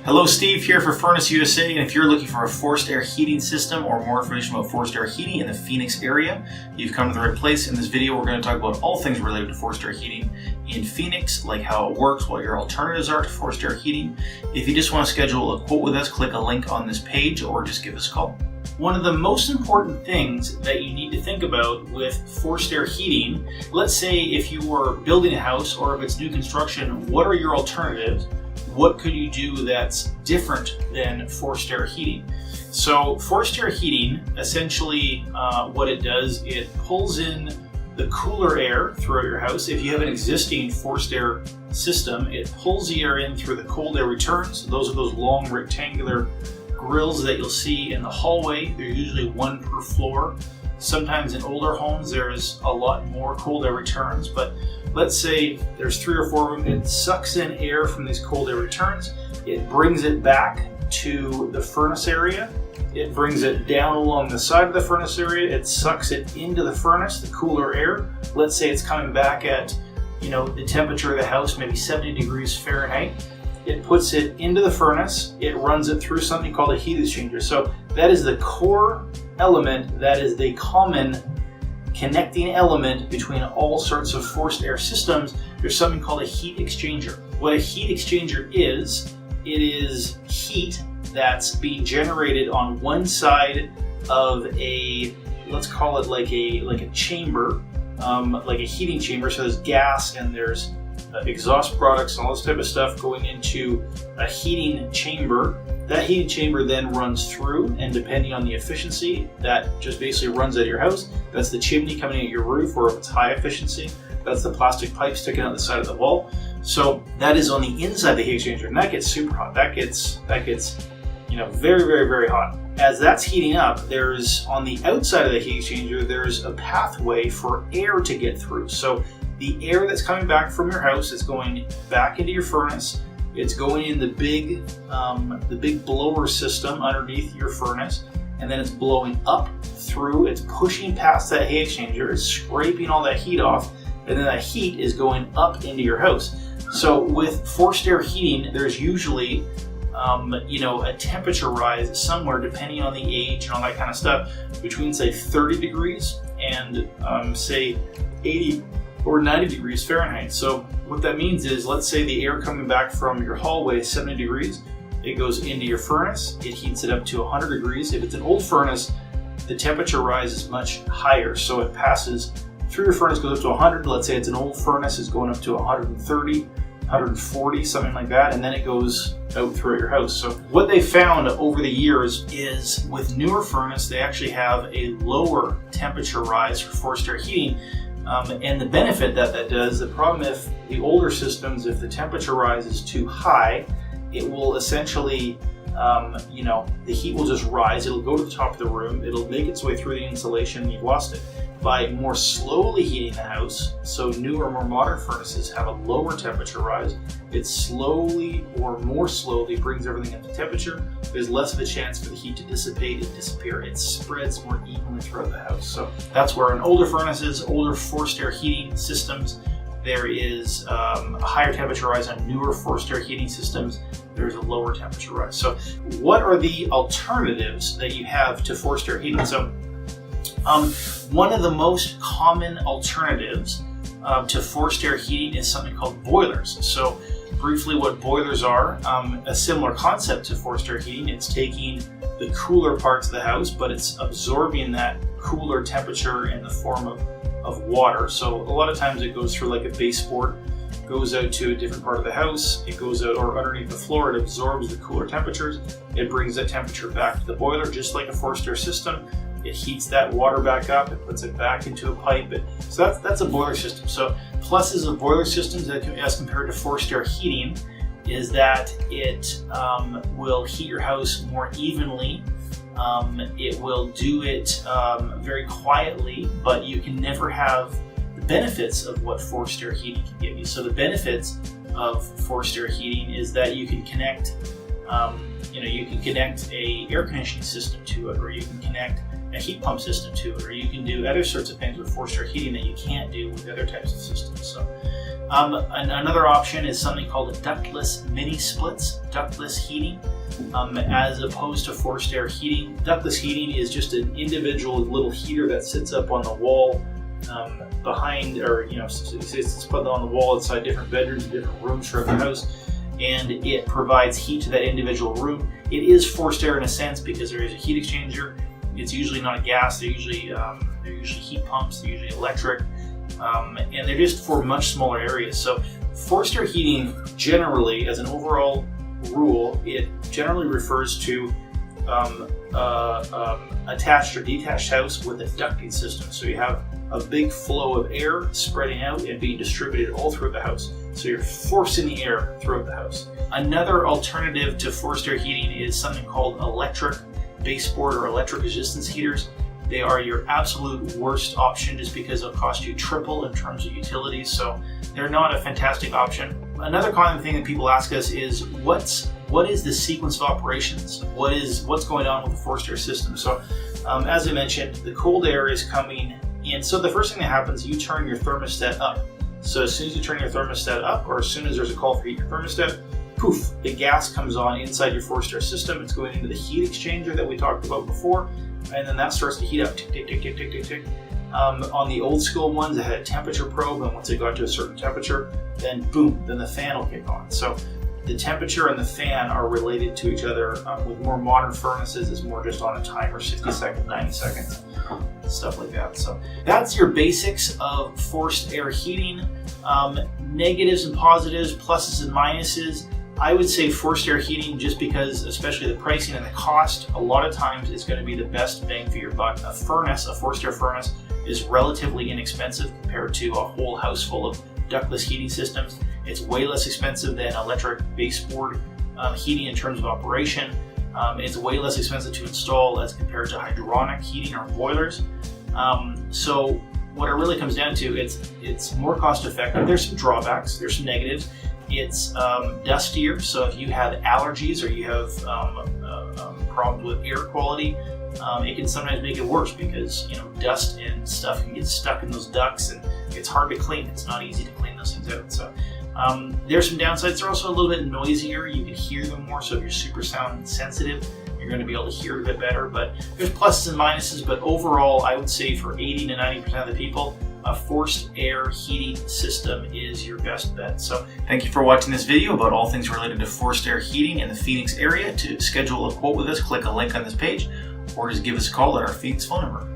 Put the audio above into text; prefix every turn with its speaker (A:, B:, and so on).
A: Hello, Steve here for Furnace USA, and if you're looking for a forced air heating system or more information about forced air heating in the Phoenix area, you've come to the right place. In this video, we're going to talk about all things related to forced air heating in Phoenix, like how it works, what your alternatives are to forced air heating. If you just want to schedule a quote with us, click a link on this page or just give us a call. One of the most important things that you need to think about with forced air heating, let's say if you were building a house or if it's new construction, what are your alternatives? What could you do that's different than forced air heating? So forced air heating, essentially what it does, it pulls in the cooler air throughout your house. If you have an existing forced air system, it pulls the air in through the cold air returns. Those are those long rectangular grills that you'll see in the hallway. They're usually one per floor. Sometimes in older homes there's a lot more cold air returns, but let's say there's 3 or 4 of them. It sucks in air from these cold air returns. It brings it back to the furnace area. It brings it down along the side of the furnace area. It sucks it into the furnace, the cooler air. Let's say it's coming back at, the temperature of the house, maybe 70 degrees Fahrenheit. It puts it into the furnace. It runs it through something called a heat exchanger. So that is the core element, that is the common connecting element between all sorts of forced air systems. There's something called a heat exchanger. What a heat exchanger is, it is heat that's being generated on one side of a, let's call it like a chamber, like a heating chamber. So there's gas and there's exhaust products and all this type of stuff going into a heating chamber. That heating chamber then runs through, and depending on the efficiency, that just basically runs out of your house. That's the chimney coming out your roof, or if it's high efficiency, that's the plastic pipe sticking out the side of the wall. So that is on the inside of the heat exchanger, and that gets super hot. That gets very, very, very hot. As that's heating up, there's on the outside of the heat exchanger, there's a pathway for air to get through. So the air that's coming back from your house is going back into your furnace. It's going in the big blower system underneath your furnace, and then it's blowing up through. It's pushing past that heat exchanger. It's scraping all that heat off, and then that heat is going up into your house. So with forced air heating, there's usually a temperature rise somewhere, depending on the age and all that kind of stuff, between say 30 degrees and say 80 or 90 degrees Fahrenheit. So what that means is, let's say the air coming back from your hallway is 70 degrees, it goes into your furnace, it heats it up to 100 degrees. If it's an old furnace, the temperature rise is much higher, so it passes through your furnace, goes up to 100. Let's say it's an old furnace, is going up to 130, 140, something like that, and then it goes out throughout your house. So what they found over the years is with newer furnace, they actually have a lower temperature rise for forced air heating. And the benefit that does, the problem if the older systems, if the temperature rise is too high, it will essentially, the heat will just rise. It'll go to the top of the room. It'll make its way through the insulation, and you've lost it. By more slowly heating the house, so newer, more modern furnaces have a lower temperature rise. It slowly or more slowly brings everything up to temperature. There's less of a chance for the heat to dissipate and disappear. It spreads more evenly throughout the house. So that's where in older furnaces, older forced air heating systems, there is a higher temperature rise. On newer forced air heating systems, there's a lower temperature rise. So what are the alternatives that you have to forced air heating? So one of the most common alternatives to forced air heating is something called boilers. So briefly, what boilers are, a similar concept to forced air heating. It's taking the cooler parts of the house, but it's absorbing that cooler temperature in the form of water. So a lot of times it goes through like a baseboard, goes out to a different part of the house, it goes out or underneath the floor, it absorbs the cooler temperatures, it brings that temperature back to the boiler, just like a forced air system. It heats that water back up, it puts it back into a pipe. So that's a boiler system. So pluses of boiler systems as compared to forced air heating is that it will heat your house more evenly. It will do it very quietly, but you can never have the benefits of what forced air heating can give you. So the benefits of forced air heating is that you can connect, you can connect a air conditioning system to it, or you can connect a heat pump system to it, or you can do other sorts of things with forced air heating that you can't do with other types of systems. So Another option is something called a ductless mini splits, ductless heating, as opposed to forced air heating. Ductless heating is just an individual little heater that sits up on the wall behind, or it's put on the wall inside different bedrooms and different rooms throughout the house, and it provides heat to that individual room. It is forced air in a sense because there is a heat exchanger. It's usually not a gas. They're usually heat pumps. They're usually electric, and they're just for much smaller areas. So forced air heating, generally, as an overall rule, it generally refers to attached or detached house with a ducting system. So you have a big flow of air spreading out and being distributed all throughout the house. So you're forcing the air throughout the house. Another alternative to forced air heating is something called electric baseboard or electric resistance heaters. They are your absolute worst option just because they'll cost you triple in terms of utilities. So they're not a fantastic option. Another common thing that people ask us is what is the sequence of operations? What's going on with the forced air system? So as I mentioned, the cold air is coming in. So the first thing that happens, you turn your thermostat up. So as soon as you turn your thermostat up, or as soon as there's a call for heat your thermostat, poof, the gas comes on inside your forced air system. It's going into the heat exchanger that we talked about before, and then that starts to heat up, tick, tick, tick, tick, tick, tick, tick. On the old school ones, it had a temperature probe, and once it got to a certain temperature, then boom, then the fan will kick on. So the temperature and the fan are related to each other. With more modern furnaces, it's more just on a timer, 60 seconds, 90 seconds, stuff like that. So that's your basics of forced air heating. Negatives and positives, pluses and minuses. I would say forced air heating, just because, especially the pricing and the cost, a lot of times is going to be the best bang for your buck. A furnace, a forced air furnace, is relatively inexpensive compared to a whole house full of ductless heating systems. It's way less expensive than electric baseboard heating in terms of operation. It's way less expensive to install as compared to hydronic heating or boilers. So what it really comes down to, it's more cost effective. There's some drawbacks, there's some negatives. It's dustier, so if you have allergies or you have problems with air quality, it can sometimes make it worse because dust and stuff can get stuck in those ducts and it's hard to clean. It's not easy to clean those things out. So there's some downsides. They're also a little bit noisier. You can hear them more, so if you're super sound sensitive, you're going to be able to hear it a bit better. But there's pluses and minuses, but overall I would say for 80 to 90% of the people, a forced air heating system is your best bet. So thank you for watching this video about all things related to forced air heating in the Phoenix area. To schedule a quote with us, click a link on this page or just give us a call at our Phoenix phone number.